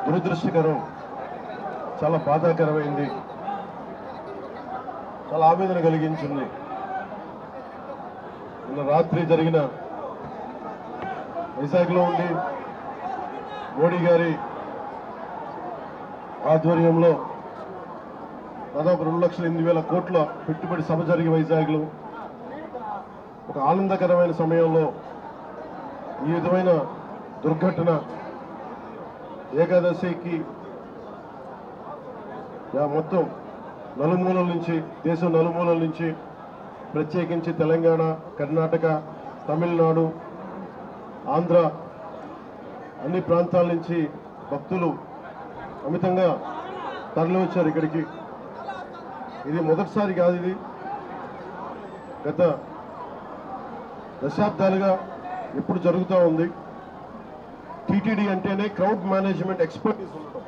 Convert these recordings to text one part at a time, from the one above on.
దురదృష్టకరం, చాలా బాధాకరమైంది, చాలా ఆవేదన కలిగించింది. నిన్న రాత్రి జరిగిన వైజాగ్లో ఉండి మోడీ గారి ఆధ్వర్యంలో దాదాపు 2,08,000 కోట్ల పెట్టుబడి సభ జరిగి వైజాగ్లో ఒక ఆనందకరమైన సమయంలో ఈ విధమైన దుర్ఘటన ఏకాదశికి మొత్తం నలుమూలల నుంచి, దేశం నలుమూలల నుంచి, ప్రత్యేకించి తెలంగాణ, కర్ణాటక, తమిళనాడు, ఆంధ్ర అన్ని ప్రాంతాల నుంచి భక్తులు అమితంగా తరలి వచ్చారు ఇక్కడికి. ఇది మొదటిసారి కాదు, ఇది గత దశాబ్దాలుగా ఎప్పుడు జరుగుతూ ఉంది. టీటీడీ అంటేనే క్రౌడ్ మేనేజ్మెంట్ ఎక్స్పర్టీస్ ఉండటం,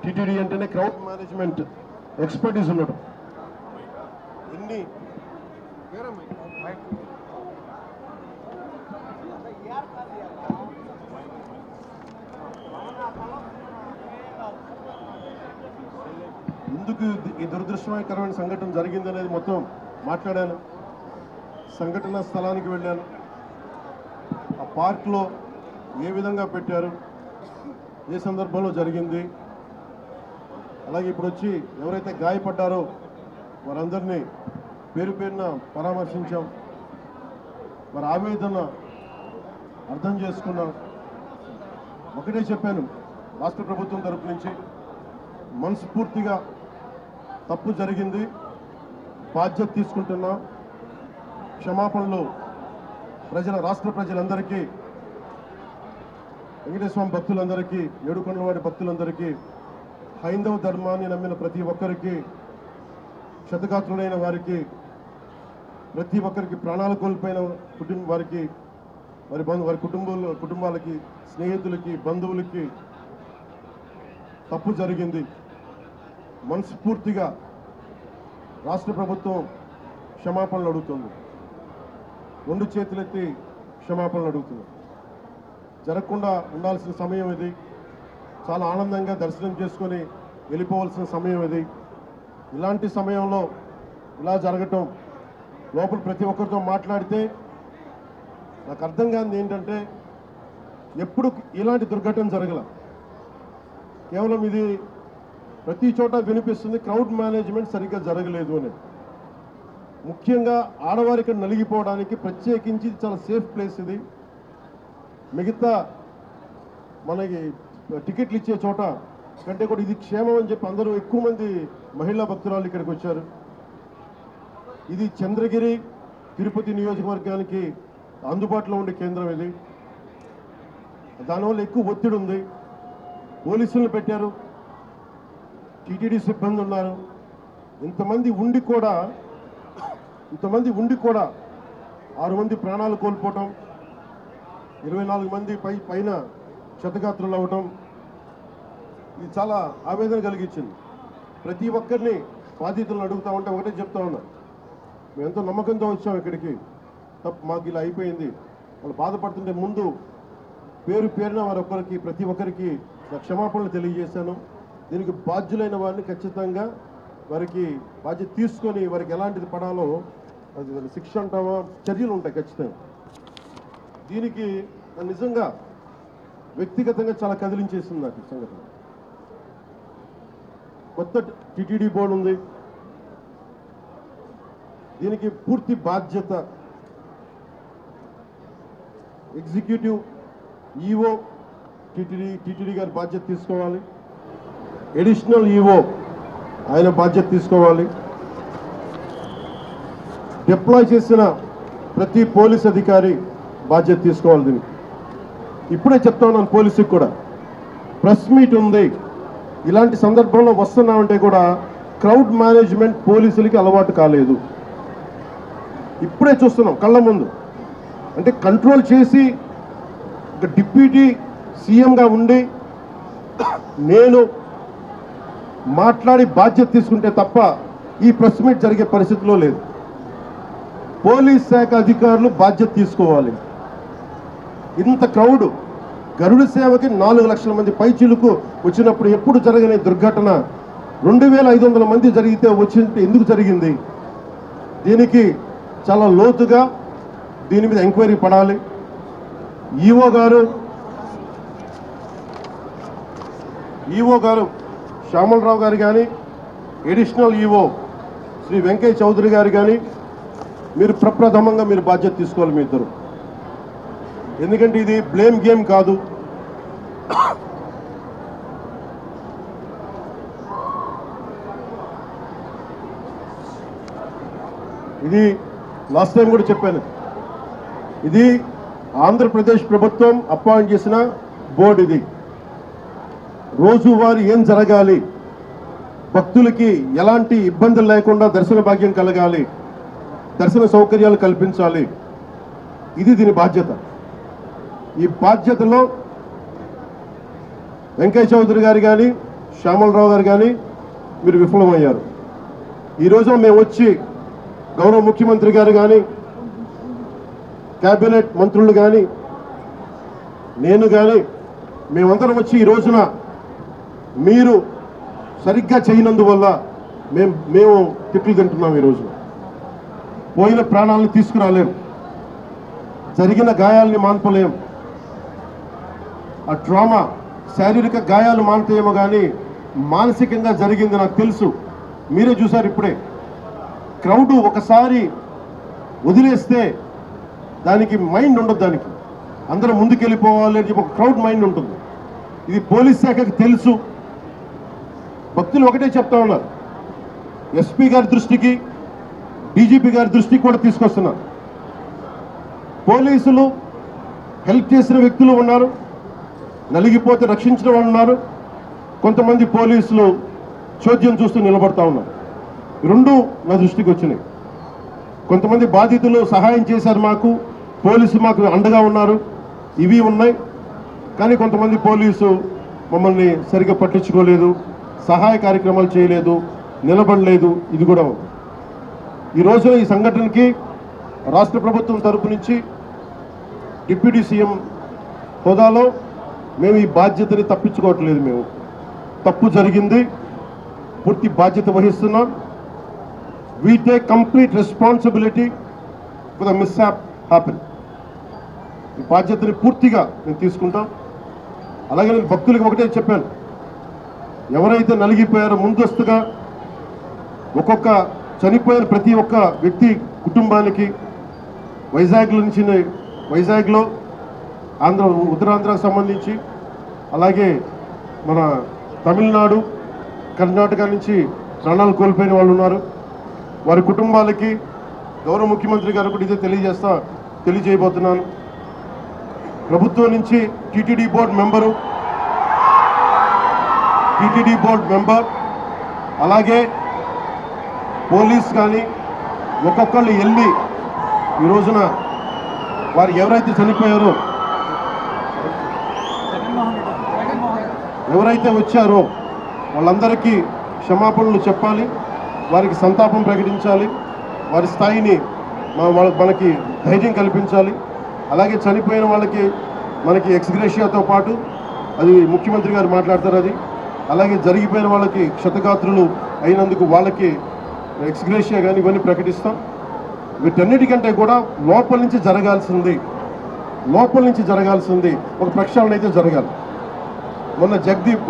టీటీడీ అంటేనే క్రౌడ్ మేనేజ్మెంట్ ఎక్స్పర్టీస్ ఉండటం. ఎన్ని ఎందుకు ఈ దురదృష్టకరమైన సంఘటన జరిగిందనేది మొత్తం మాట్లాడాను. సంఘటన స్థలానికి వెళ్ళాను. ఆ పార్క్లో ఏ విధంగా పెట్టారు, ఏ సందర్భంలో జరిగింది, అలాగే ఇప్పుడు వచ్చి ఎవరైతే గాయపడ్డారో వారందరినీ పేరు పేరున పరామర్శించాం. వారి ఆవేదన అర్థం చేసుకున్నాం. ఒకటే చెప్పాను, రాష్ట్ర ప్రభుత్వం తరపు నుంచి మనస్ఫూర్తిగా తప్పు జరిగింది, బాధ్యత తీసుకుంటున్నాం, క్షమాపణలు రాష్ట్ర ప్రజలందరికీ, వెంకటేశ్వర స్వామి భక్తులందరికీ, ఏడుకొండలవాడి భక్తులందరికీ, హైందవ ధర్మాన్ని నమ్మిన ప్రతి ఒక్కరికి, క్షతగాత్రులైన వారికి, ప్రతి ఒక్కరికి, ప్రాణాలు కోల్పోయిన వారికి, వారి కుటుంబాలకి, స్నేహితులకి, బంధువులకి తప్పు జరిగింది. మనస్ఫూర్తిగా రాష్ట్ర ప్రభుత్వం క్షమాపణలు అడుగుతుంది, 2 చేతులెత్తి క్షమాపణలు అడుగుతుంది. జరగకుండా ఉండాల్సిన సమయం ఇది. చాలా ఆనందంగా దర్శనం చేసుకొని వెళ్ళిపోవాల్సిన సమయం ఇది. ఇలాంటి సమయంలో ఇలా జరగటం, లోపల ప్రతి ఒక్కరితో మాట్లాడితే నాకు అర్థం కానిది ఏంటంటే, ఎప్పుడు ఇలాంటి దుర్ఘటన జరగల. కేవలం ఇది ప్రతి చోట వినిపిస్తుంది, క్రౌడ్ మేనేజ్మెంట్ సరిగ్గా జరగలేదు అని. ముఖ్యంగా ఆడవారికి నలిగిపోవడానికి ప్రత్యేకించి చాలా సేఫ్ ప్లేస్ ఇది. మిగతా మనకి టికెట్లు ఇచ్చే చోట కంటే కూడా ఇది క్షేమం అని చెప్పి అందరూ, ఎక్కువ మంది మహిళా భక్తురాలు ఇక్కడికి వచ్చారు. ఇది చంద్రగిరి, తిరుపతి నియోజకవర్గానికి అందుబాటులో ఉండే కేంద్రం ఇది. దానివల్ల ఎక్కువ ఒత్తిడి ఉంది. పోలీసులను పెట్టారు, టీటీడీ సిబ్బంది ఉన్నారు. ఇంతమంది ఉండి కూడా 6 మంది ప్రాణాలు కోల్పోవటం, 24 మంది పైన క్షతగాత్రులు అవ్వటం, ఇది చాలా ఆవేదన కలిగించింది. ప్రతి ఒక్కరిని బాధితులను అడుగుతూ ఉంటే ఒకటే చెప్తా ఉన్నా, మేము ఎంతో నమ్మకంతో వచ్చాం ఇక్కడికి, మాకు ఇలా అయిపోయింది. వాళ్ళు బాధపడుతుంటే ముందు పేరు పేరున వారొక్కరికి, ప్రతి ఒక్కరికి క్షమాపణలు తెలియజేశాను. దీనికి బాధ్యులైన వారిని ఖచ్చితంగా వారికి బాధ్యత తీసుకొని వారికి ఎలాంటిది పడాలో అది శిక్ష అంటావా, చర్యలు ఉంటాయి ఖచ్చితంగా. దీనికి నిజంగా వ్యక్తిగతంగా చాలా కదిలించేసింది నాకు ఈ సంఘటన. కొత్త టీటీడీ బోర్డు ఉంది, దీనికి పూర్తి బాధ్యత ఎగ్జిక్యూటివ్ ఈఓ టీటీడీ గారి బాధ్యత తీసుకోవాలి. అడిషనల్ ఈఓ ఆయన బాధ్యత తీసుకోవాలి. డిప్లాయ్ చేసిన ప్రతి పోలీస్ అధికారి బాధ్యత తీసుకోవాలి. దీనికి ఇప్పుడే చెప్తా ఉన్నాను, పోలీసుకి కూడా ప్రెస్ మీట్ ఉంది. ఇలాంటి సందర్భంలో వస్తున్నామంటే కూడా క్రౌడ్ మేనేజ్మెంట్ పోలీసులకి అలవాటు కాలేదు. ఇప్పుడే చూస్తున్నాం కళ్ళ ముందు. అంటే కంట్రోల్ చేసి ఒక డిప్యూటీ సీఎంగా ఉండి నేను మాట్లాడి బాధ్యత తీసుకుంటే తప్ప ఈ ప్రెస్ మీట్ జరిగే పరిస్థితిలో లేదు. పోలీస్ శాఖ అధికారులు బాధ్యత తీసుకోవాలి. ఇంత క్రౌడ్ గరుడ సేవకి 4 లక్షల మంది పైచిలుకు వచ్చినప్పుడు ఎప్పుడు జరగని దుర్ఘటన 2500 మంది జరిగితే వచ్చింటే ఎందుకు జరిగింది? దీనికి చాలా లోతుగా దీని మీద ఎంక్వైరీ పడాలి. ఈఓ గారు శ్యామలరావు గారు కానీ, ఎడిషనల్ ఈఓ శ్రీ వెంకయ్య చౌదరి గారు కానీ మీరు ప్రప్రథమంగా మీరు బాధ్యత తీసుకోవాలి మీ ఇద్దరు. ఎందుకంటే ఇది బ్లేమ్ గేమ్ కాదు. ఇది లాస్ట్ టైం కూడా చెప్పాను, ఇది ఆంధ్రప్రదేశ్ ప్రభుత్వం అపాయింట్ చేసిన బోర్డు. ఇది రోజువారీ ఏం జరగాలి, భక్తులకి ఎలాంటి ఇబ్బందులు లేకుండా దర్శన భాగ్యం కలగాలి, దర్శన సౌకర్యాలు కల్పించాలి, ఇది దీని బాధ్యత. ఈ బాధ్యతలో వెంకయ్య చౌదరి గారు కానీ, శ్యామలరావు గారు కానీ మీరు విఫలమయ్యారు. ఈరోజు మేము వచ్చి గౌరవ ముఖ్యమంత్రి గారు కానీ, కేబినెట్ మంత్రులు కానీ, నేను కానీ మేమందరం వచ్చి ఈ రోజున మీరు సరిగ్గా చేయనందువల్ల మేము తిట్లు తింటున్నాం. ఈరోజు పోయిన ప్రాణాలను తీసుకురాలేం, జరిగిన గాయాలని మాన్పలేం. ఆ ట్రామా శారీరక గాయాలు మాన్తాయేమో కానీ మానసికంగా జరిగింది నాకు తెలుసు. మీరే చూసారు ఇప్పుడే. క్రౌడ్ ఒకసారి వదిలేస్తే దానికి మైండ్ ఉండదు, దానికి అందరూ ముందుకెళ్ళిపోవాలి అని చెప్పి ఒక క్రౌడ్ మైండ్ ఉంటుంది. ఇది పోలీస్ శాఖకి తెలుసు. భక్తులు ఒకటే చెప్తా ఉన్నారు, ఎస్పీ గారి దృష్టికి, డీజీపీ గారి దృష్టికి కూడా తీసుకొస్తున్నారు. పోలీసులు హెల్ప్ చేసిన వ్యక్తులు ఉన్నారు, నలిగిపోతే రక్షించిన వాళ్ళు ఉన్నారు. కొంతమంది పోలీసులు చోద్యం చూస్తూ నిలబడతా ఉన్నారు. రెండు నా దృష్టికి వచ్చినాయి. కొంతమంది బాధితులు సహాయం చేశారు, పోలీసు మాకు అండగా ఉన్నారు, ఇవి ఉన్నాయి. కానీ కొంతమంది పోలీసు మమ్మల్ని సరిగ్గా పట్టించుకోలేదు, సహాయ కార్యక్రమాలు చేయలేదు, నిలబడలేదు. ఇది కూడా ఉంది. ఈ రోజున ఈ సంఘటనకి రాష్ట్ర ప్రభుత్వం తరపు నుంచి డిప్యూటీ సీఎం హోదాలో మేము ఈ బాధ్యతని తప్పించుకోవట్లేదు. మేము తప్పు జరిగింది, పూర్తి బాధ్యత వహిస్తున్నాం. We take complete responsibility for the mishap happened. ఈ బాధ్యతని పూర్తిగా నేను తీసుకుంటాం. అలాగే నేను భక్తులకి ఒకటే చెప్పాను, ఎవరైతే నలిగిపోయారో ముందస్తుగా ఒక్కొక్క చనిపోయిన ప్రతి ఒక్క వ్యక్తి కుటుంబానికి వైజాగ్లో ఉత్తరాంధ్రకు సంబంధించి, అలాగే మన తమిళనాడు, కర్ణాటక నుంచి ప్రాణాలు కోల్పోయిన వాళ్ళు ఉన్నారు. వారి కుటుంబాలకి గౌరవ ముఖ్యమంత్రి గారు కూడా ఇదే తెలియజేయబోతున్నాను. ప్రభుత్వం నుంచి టీటీడీ బోర్డు మెంబర్ అలాగే పోలీస్ కానీ ఒక్కొక్కళ్ళు వెళ్ళి ఈ రోజున వారు ఎవరైతే చనిపోయారో, ఎవరైతే వచ్చారో వాళ్ళందరికీ క్షమాపణలు చెప్పాలి, వారికి సంతాపం ప్రకటించాలి, వారి స్థాయిని మనకి ధైర్యం కల్పించాలి. అలాగే చనిపోయిన వాళ్ళకి మనకి ఎక్స్గ్రేషియాతో పాటు అది ముఖ్యమంత్రి గారు మాట్లాడతారు. అది అలాగే జరిగిపోయిన వాళ్ళకి క్షతగాత్రులు అయినందుకు వాళ్ళకి ఎక్స్గ్రేషియా కానీ ఇవన్నీ ప్రకటిస్తాం. వీటన్నిటికంటే కూడా లోపల నుంచి జరగాల్సింది ఒక ప్రక్షాళన అయితే జరగాలి. మొన్న జగదీప్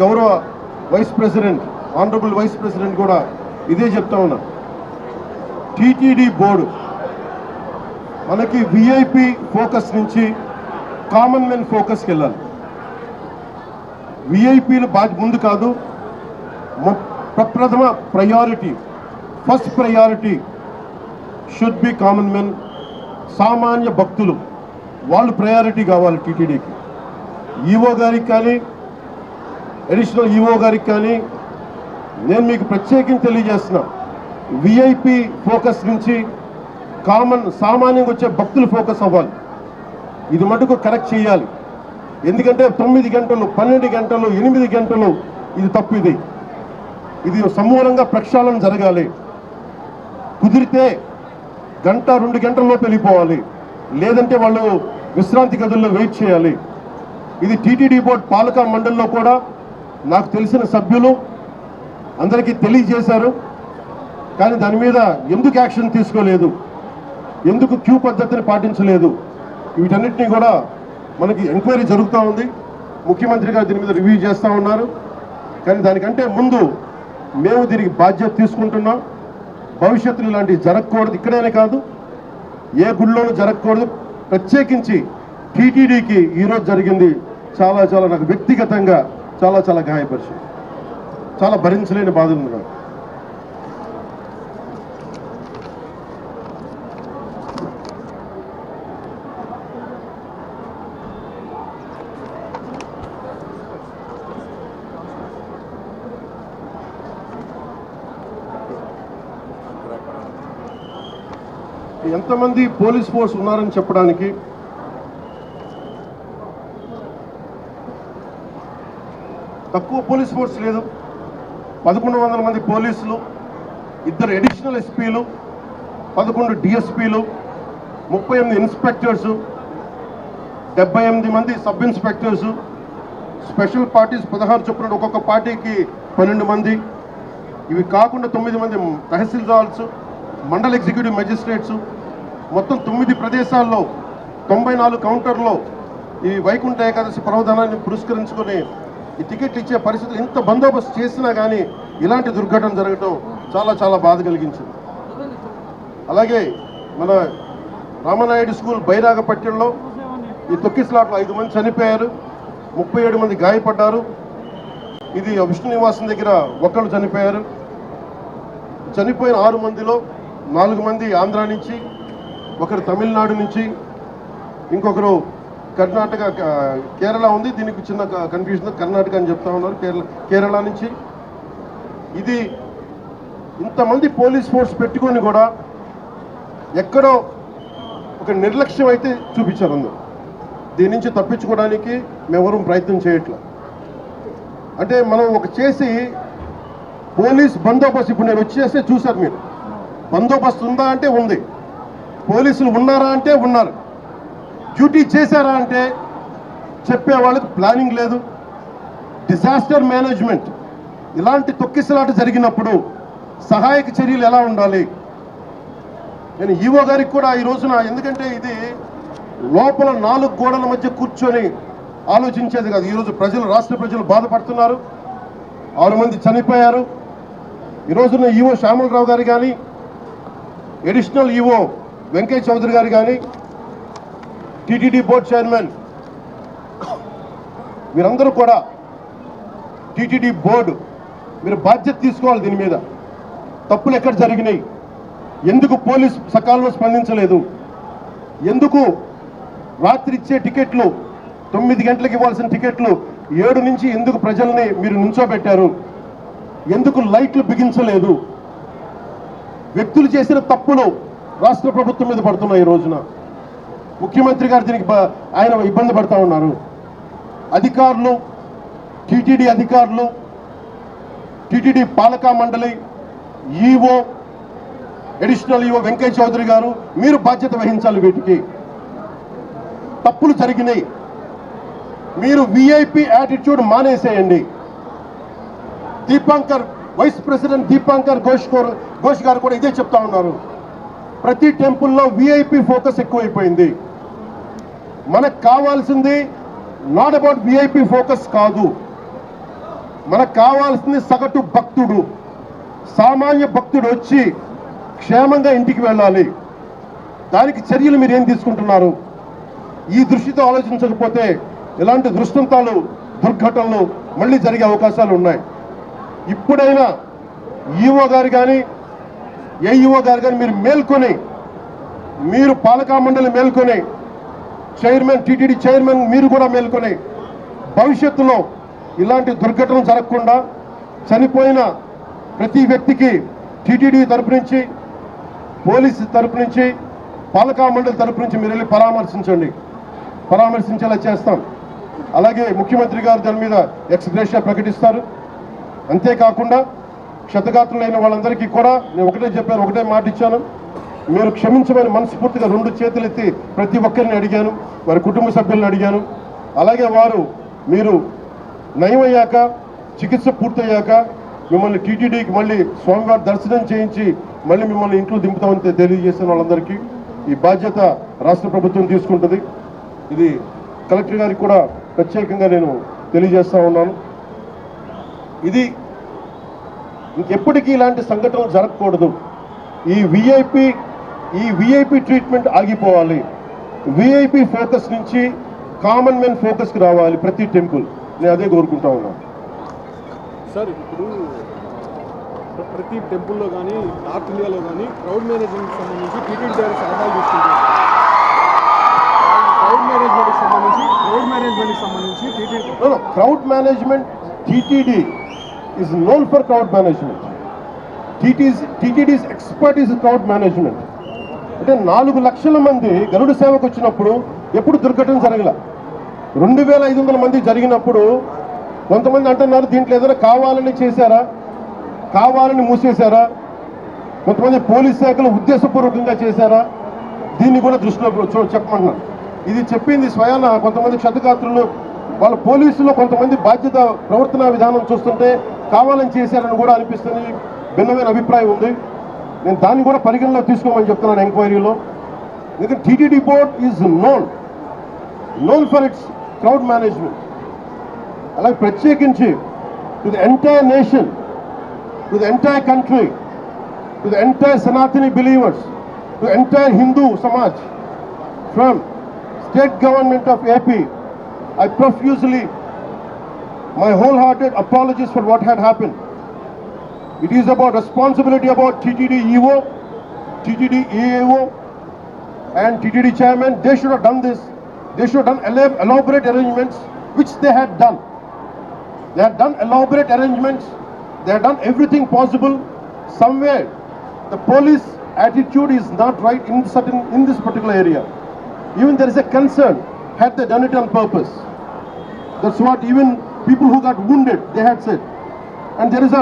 గౌరవ vice president honourable vice president కూడా ఇదే చెప్తా ఉన్నా. టీటీడీ బోర్డు మనకి విఐపి ఫోకస్ నుంచి కామన్ మెన్ ఫోకస్కి వెళ్ళాలి. విఐపీలు ముందు కాదు, ప్రప్రథమ priority, first priority should be common men. సామాన్య భక్తులు వాళ్ళు ప్రయారిటీ కావాలి టీటీడీకి. ఈఓ గారికి కానీ, అడిషనల్ ఈఓ గారికి కానీ నేను మీకు ప్రత్యేకించి తెలియజేస్తున్నా, విఐపి ఫోకస్ నుంచి సామాన్యంగా వచ్చే భక్తులు ఫోకస్ అవ్వాలి. ఇది మటుకు కరెక్ట్ చేయాలి. ఎందుకంటే 9 గంటలు, 12 గంటలు, 8 గంటలు ఇది తప్పు. ఇది సమూలంగా ప్రక్షాళన జరగాలి. కుదిరితే 1-2 గంటల్లో వెళ్ళిపోవాలి, లేదంటే వాళ్ళు విశ్రాంతి గదుల్లో వెయిట్ చేయాలి. ఇది టీటీడీ బోర్డు పాలకా మండలిలో కూడా నాకు తెలిసిన సభ్యులు అందరికీ తెలియజేశారు. కానీ దాని మీద ఎందుకు యాక్షన్ తీసుకోలేదు, ఎందుకు క్యూ పద్ధతిని పాటించలేదు, వీటన్నిటినీ కూడా మనకి ఎంక్వైరీ జరుగుతూ ఉంది. ముఖ్యమంత్రి గారు దీని మీద రివ్యూ చేస్తూ ఉన్నారు. కానీ దానికంటే ముందు మేము దీనికి బాధ్యత తీసుకుంటున్నాం. భవిష్యత్తులో ఇలాంటివి జరగకూడదు, ఇక్కడేనే కాదు ఏ గుళ్ళోనూ జరగకూడదు. ప్రత్యేకించి టీటీడీకి ఈరోజు జరిగింది చాలా చాలా నాకు వ్యక్తిగతంగా చాలా చాలా గాయపరిచింది. చాలా భరించలేని బాధలు ఉన్నాయి. ఎంతమంది పోలీస్ ఫోర్స్ ఉన్నారని చెప్పడానికి తక్కువ పోలీస్ ఫోర్స్ లేదు. 1100 మంది పోలీసులు, 2 అడిషనల్ ఎస్పీలు, 11 డిఎస్పీలు, 38 ఇన్స్పెక్టర్సు, 78 మంది సబ్ ఇన్స్పెక్టర్సు, స్పెషల్ పార్టీస్ 16 చొప్పున ఒక్కొక్క పార్టీకి 12 మంది. ఇవి కాకుండా 9 మంది తహసీల్దార్స్, మండల ఎగ్జిక్యూటివ్ మెజిస్ట్రేట్స్, మొత్తం 9 ప్రదేశాల్లో 94 కౌంటర్లో ఈ వైకుంఠ ఏకాదశి పర్వదినాన్ని పురస్కరించుకొని ఈ టికెట్లు ఇచ్చే పరిస్థితులు ఇంత బందోబస్తు చేసినా కానీ ఇలాంటి దుర్ఘటన జరగడం చాలా చాలా బాధ కలిగించింది. అలాగే మన రామనాయుడు స్కూల్ బైరాగపట్నంలో ఈ తొక్కిస్లాట్లో 5 మంది చనిపోయారు, 37 మంది గాయపడ్డారు. ఇది విష్ణు నివాసం దగ్గర ఒకళ్ళు చనిపోయారు. చనిపోయిన 6 మందిలో 4 మంది ఆంధ్ర నుంచి, ఒకరు తమిళనాడు నుంచి, ఇంకొకరు కర్ణాటక, కేరళ ఉంది. దీనికి చిన్న కన్ఫ్యూజన్, కర్ణాటక అని చెప్తా ఉన్నారు, కేరళ నుంచి. ఇది ఇంతమంది పోలీస్ ఫోర్స్ పెట్టుకొని కూడా ఎక్కడో ఒక నిర్లక్ష్యం అయితే చూపించారు అందరూ. దీని నుంచి తప్పించుకోవడానికి మేమెవరూ ప్రయత్నం చేయట్లేదు. అంటే మనం ఒక చేసి పోలీస్ బందోబస్తు, ఇప్పుడు నేను వచ్చేస్తే చూశారు మీరు, బందోబస్తు ఉందా అంటే ఉంది, పోలీసులు ఉన్నారా అంటే ఉన్నారు, డ్యూటీ చేశారా అంటే చెప్పే వాళ్ళకి ప్లానింగ్ లేదు, డిజాస్టర్ మేనేజ్మెంట్. ఇలాంటి తొక్కిసలాట జరిగినప్పుడు సహాయక చర్యలు ఎలా ఉండాలి. నేను ఈవో గారికి కూడా ఈ రోజున, ఎందుకంటే ఇది లోపల 4 గోడల మధ్య కూర్చొని ఆలోచించేది కాదు. ఈరోజు ప్రజలు, రాష్ట్ర ప్రజలు బాధపడుతున్నారు. 6 మంది చనిపోయారు. ఈ రోజున ఈవో శ్యామలరావు గారు కానీ, అడిషనల్ ఈవో వెంకయ్య చౌదరి గారు కానీ, టీటీడీ బోర్డు చైర్మన్, మీరందరూ కూడా టీటీడీ బోర్డు మీరు బాధ్యత తీసుకోవాలి. దీని మీద తప్పులు ఎక్కడ జరిగినాయి, ఎందుకు పోలీసు సకాలంలో స్పందించలేదు, ఎందుకు రాత్రి ఇచ్చే టికెట్లు 9 గంటలకు ఇవ్వాల్సిన టికెట్లు 7 నుంచి ఎందుకు ప్రజల్ని మీరు నుంచోబెట్టారు, ఎందుకు లైట్లు బిగించలేదు. వ్యక్తులు చేసిన తప్పులు రాష్ట్ర ప్రభుత్వం మీద పడుతున్నాయి. ఈ రోజున ముఖ్యమంత్రి గారు దీనికి ఆయన ఇబ్బంది పడుతూ ఉన్నారు. అధికారులు, టీటీడీ అధికారులు, టీటీడీ పాలకా మండలి, EO, additional EO Venkaiah Chowdary garu, మీరు బాధ్యత వహించాలి. వీటికి తప్పులు జరిగినాయి. మీరు విఐపి యాటిట్యూడ్ మానేసేయండి. దీపాంకర్, వైస్ ప్రెసిడెంట్ దీపాంకర్ ఘోష్ గారు కూడా ఇదే చెప్తా ఉన్నారు. ప్రతి టెంపుల్లో విఐపి ఫోకస్ ఎక్కువైపోయింది. మనకు కావాల్సింది నాట్ అబౌట్ విఐపి ఫోకస్ కాదు, మనకు కావాల్సింది సగటు భక్తుడు, సామాన్య భక్తుడు వచ్చి క్షేమంగా ఇంటికి వెళ్ళాలి. దానికి చర్యలు మీరు ఏం తీసుకుంటున్నారు? ఈ దృష్టితో ఆలోచించకపోతే ఇలాంటి దృష్టాంతాలు, దుర్ఘటనలు మళ్ళీ జరిగే అవకాశాలు ఉన్నాయి. ఇప్పుడైనా ఈఓ గారు కానీ, ఏఈఓ గారు కానీ మీరు మేల్కొని, మీరు పాలకా మండలి మేల్కొని, చైర్మన్, టీటీడీ చైర్మన్ మీరు కూడా మేల్కొని, భవిష్యత్తులో ఇలాంటి దుర్ఘటనలు జరగకుండా చనిపోయిన ప్రతి వ్యక్తికి టీటీడీ తరపు నుంచి, పోలీసు తరపు నుంచి, పాలకా మండలి తరపు నుంచి మీరు వెళ్ళి పరామర్శించేలా చేస్తాం. అలాగే ముఖ్యమంత్రి గారు దాని మీద ఎక్స్ గ్రేషియా ప్రకటిస్తారు. అంతేకాకుండా క్షతగాత్రులైన వాళ్ళందరికీ కూడా నేను ఒకటే మాట ఇచ్చాను, మీరు క్షమించమని మనస్ఫూర్తిగా 2 చేతులెత్తి ప్రతి ఒక్కరిని అడిగాను, వారి కుటుంబ సభ్యులను అడిగాను. అలాగే మీరు నయమయ్యాక చికిత్స పూర్తయ్యాక మిమ్మల్ని టీటీడీకి మళ్ళీ స్వామివారి దర్శనం చేయించి మళ్ళీ మిమ్మల్ని ఇంట్లో దింపుతామని తెలియజేసిన వాళ్ళందరికీ ఈ బాధ్యత రాష్ట్ర ప్రభుత్వం తీసుకుంటుంది. ఇది కలెక్టర్ గారికి కూడా ప్రత్యేకంగా నేను తెలియజేస్తా ఉన్నాను. ఇది ఇంకెప్పటికీ ఇలాంటి సంఘటనలు జరగకూడదు. ఈ విఐపి ట్రీట్మెంట్ ఆగిపోవాలి. విఐపి ఫోకస్ నుంచి కామన్ మెన్ ఫోకస్కి రావాలి ప్రతి టెంపుల్. నేను అదే కోరుకుంటా ఉన్నాను. సార్, ఇప్పుడు ప్రతి టెంపుల్లో కానీ నార్త్ ఇండియాలో కానీ క్రౌడ్ మేనేజ్మెంట్కి సంబంధించి టీటీడీ గారి సలహాలు తీసుకుంటారు. క్రౌడ్ మేనేజ్మెంట్కి సంబంధించి TTD is known for crowd management. TTD's expertise is crowd management. అంటే 4 లక్షల మంది గరుడ సేవకు వచ్చినప్పుడు ఎప్పుడు దుర్ఘటన జరగల. 2500 మంది జరిగినప్పుడు కొంతమంది అంటున్నారు దీంట్లో ఏదైనా కావాలని చేశారా, కావాలని మూసేశారా, కొంతమంది పోలీస్ శాఖలు ఉద్దేశపూర్వకంగా చేశారా, దీన్ని కూడా దృష్టిలో చెప్పమంటున్నారు. ఇది చెప్పింది స్వయాన కొంతమంది క్షతగాత్రులు వాళ్ళ పోలీసులో కొంతమంది బాధ్యత ప్రవర్తన విధానం చూస్తుంటే కావాలని చేశారని కూడా అనిపిస్తుంది. భిన్నమైన అభిప్రాయం ఉంది. నేను దాన్ని కూడా పరిగణలో తీసుకోమని చెప్తున్నాను ఎంక్వైరీలో. ఎందుకంటే TTD board is known for its crowd management. అలాగే ప్రత్యేకించి to the entire nation, to the entire country, to the entire Sanatani believers, to the entire Hindu Samaj from state government of AP, I profusely my wholehearted apologies for what had happened. It is about responsibility about TTD EO, TTD EAO and TTD chairman. They should have done this. They should have done elaborate arrangements, which they had done. They had done elaborate arrangements. They had done everything possible. Somewhere the police attitude is not right in this particular area. Even there is a concern. Had they done it on purpose? That's what even people who got wounded, they had said. And there is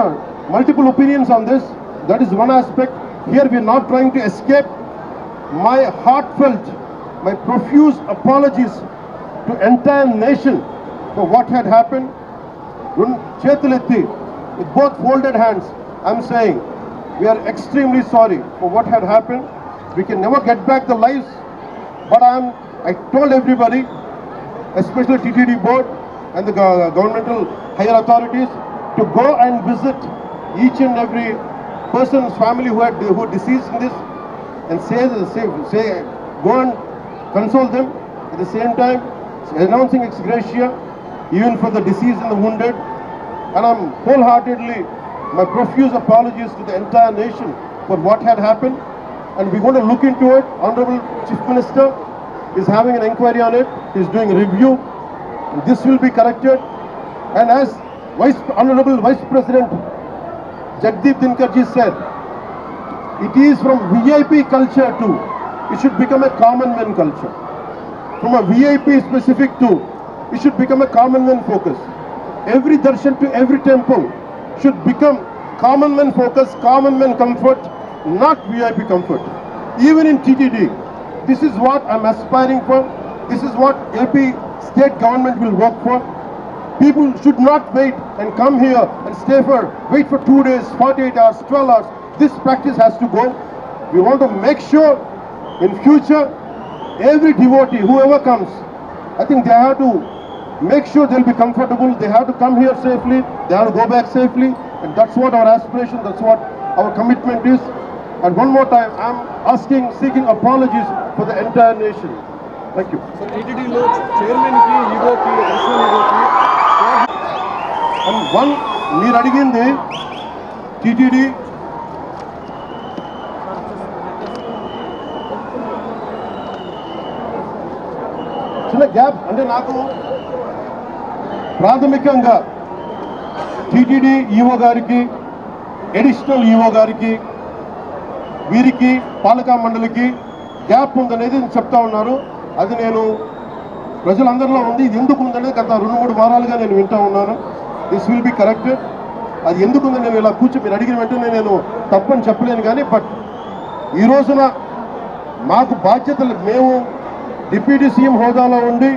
multiple opinions on this. That is one aspect. Here we are not trying to escape. My heartfelt, my profuse apologies to entire nation for what had happened. Chetuletti, with both folded hands, I'm saying we are extremely sorry for what had happened. We can never get back the lives, but I told everybody, especially TTD board and the governmental higher authorities, to go and visit each and every person's family who deceased in this, and say go and console them. At the same time, announcing ex gratia even for the deceased and the wounded. And I'm wholeheartedly, my profuse apologies to the entire nation for what had happened. And we're going to look into it. Honorable Chief Minister is having an inquiry on it. He's doing a review. This will be corrected. And as Honorable Vice President Jagdeep Dinkarji said, it is from VIP culture to, it should become a common man culture. From a VIP specific to, it should become a common man focus. Every darshan to every temple should become common man focus, common man comfort, not VIP comfort. Even in TTD, this is what I'm aspiring for. This is what AP state government will work for. People should not wait and come here and wait for 2 days, 48 hours, 12 hours. This practice has to go. We want to make sure in future, every devotee, whoever comes, I think they have to make sure they'll be comfortable. They have to come here safely. They have to go back safely. And that's what our aspiration, that's what our commitment is. And one more time, I'm seeking apologies for the entire nation. Thank you. So TTDలో chairman కి ఈవోకి additional ఈవోకి and one మీరు అడిగింది TTD చిన్న gap అంటే నాకు ప్రాథమికంగా TTD ఈవో గారికి, అడిషనల్ ఈవో గారికి, వీరికి పాలకా మండలికి గ్యాప్ ఉందనేది చెప్తా ఉన్నారు. అది నేను ప్రజలందరిలో ఉంది. ఇది ఎందుకు ఉందనేది గత 2-3 వారాలుగా నేను వింటా ఉన్నాను. This will be corrected. అది ఎందుకు ఉందని నేను ఇలా మీరు అడిగిన వెంటనే నేను తప్పని చెప్పలేను. కానీ బట్ ఈ రోజున మాకు బాధ్యతలు, మేము డిప్యూటీ సీఎం హోదాలో ఉండి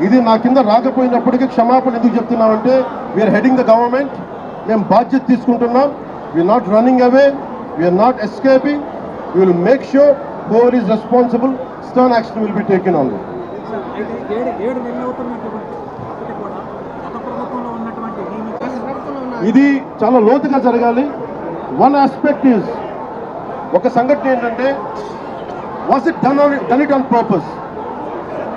ఇది నా కింద రాకపోయినప్పటికీ క్షమాపణ ఎందుకు చెప్తున్నామంటే వీఆర్ హెడింగ్ ద గవర్నమెంట్, మేము బాధ్యత తీసుకుంటున్నాం. We're not running away, we're not escaping. We will make sure whoever is responsible, stern action will be taken on them. ఇది చాలా లోతుగా జరగాలి. వన్ ఆస్పెక్ట్ ఈజ్, ఒక సంఘటన ఏంటంటే was it done it on purpose,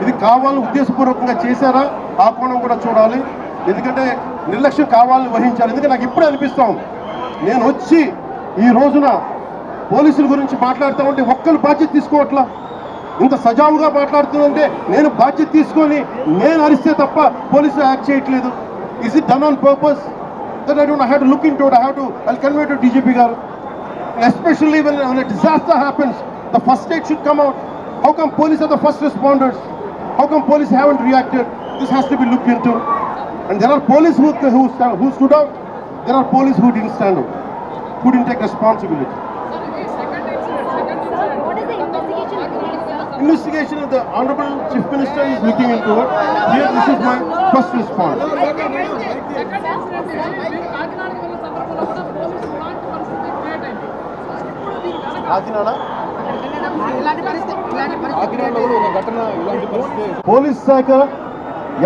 ఇది కావాలని ఉద్దేశపూర్వకంగా చేశారా, ఆ కోణం కూడా చూడాలి. ఎందుకంటే నిర్లక్ష్యం కావాలని వహించాలి. ఎందుకంటే నాకు ఇప్పుడే అనిపిస్తాం, నేను వచ్చి ఈ రోజున పోలీసుల గురించి మాట్లాడుతూ ఉంటే ఒక్కరు బాధ్యత తీసుకోవట్లా. ఇంత సజావుగా మాట్లాడుతుందంటే నేను బాధ్యత తీసుకొని నేను అరిస్తే తప్ప పోలీసులు యాక్ట్ చేయట్లేదు. Is it done on purpose? That I don't have to look into it. I'll convey to DGP garu. Especially when a disaster happens, the first aid should come out. How come police are the first responders? How come police haven't reacted? This has to be looked into. And there are police who stood out. There are police who didn't stand up, who didn't take responsibility. What is the investigation? Investigation of the Honorable Chief Minister is looking into it. Here, this is my first response. కాకినాడలో కూడా ఒక ఘటన ఇలాంటి పరిస్థితి. Police శాఖ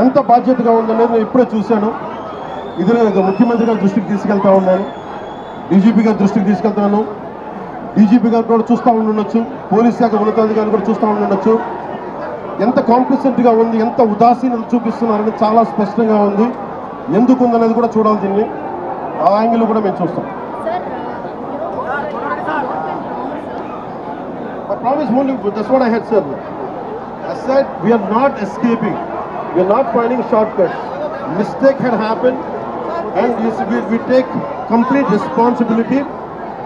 ఎంత బాధ్యతగా ఉందనేది నేను ఇప్పుడే చూశాను. ఇది నేను ముఖ్యమంత్రి గారి దృష్టికి తీసుకెళ్తా ఉన్నాను, డీజీపీ గారి దృష్టికి తీసుకెళ్తాను. డీజీపీ గారు కూడా చూస్తూ ఉండొచ్చు, పోలీస్ శాఖ ఉన్నతాధికారులు కూడా చూస్తూ ఉండొచ్చు. ఎంత కాంప్లిసెంట్గా ఉంది, ఎంత ఉదాసీనత చూపిస్తున్నారని చాలా స్పష్టంగా ఉంది. ఎందుకు ఉందనేది కూడా చూడాలి. దీన్ని ఆ యాంగిల్ కూడా మేము చూస్తాం. I promise only, that's what I had said. I said we are not escaping, we are not finding shortcuts. Mistake had happened, and we take complete responsibility.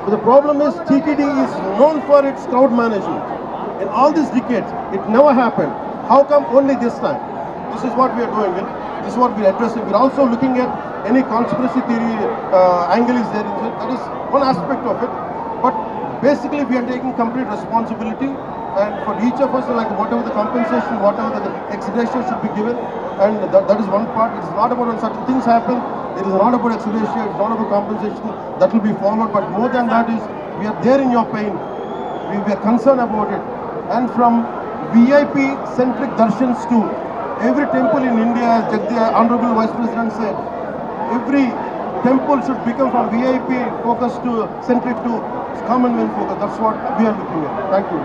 But the problem is TTD is known for its crowd management. In all these decades, it never happened. How come only this time? This is what we are doing. This is what we are addressing. We are also looking at any conspiracy theory angle is there. That is one aspect of it. But basically, we are taking complete responsibility, and for each of us, like whatever the compensation, whatever the ex-gratia should be given, and that is one part. It's not about when certain things happen. It is not about ex-gratia. It's not about compensation. That will be followed. But more than that is, we are there in your pain. We are concerned about it. And from VIP-centric darshans to every temple in India, as Jagdish, Honorable Vice President said, every temple should become from VIP focus to centric to common man focus. That's what we are looking at. Thank you.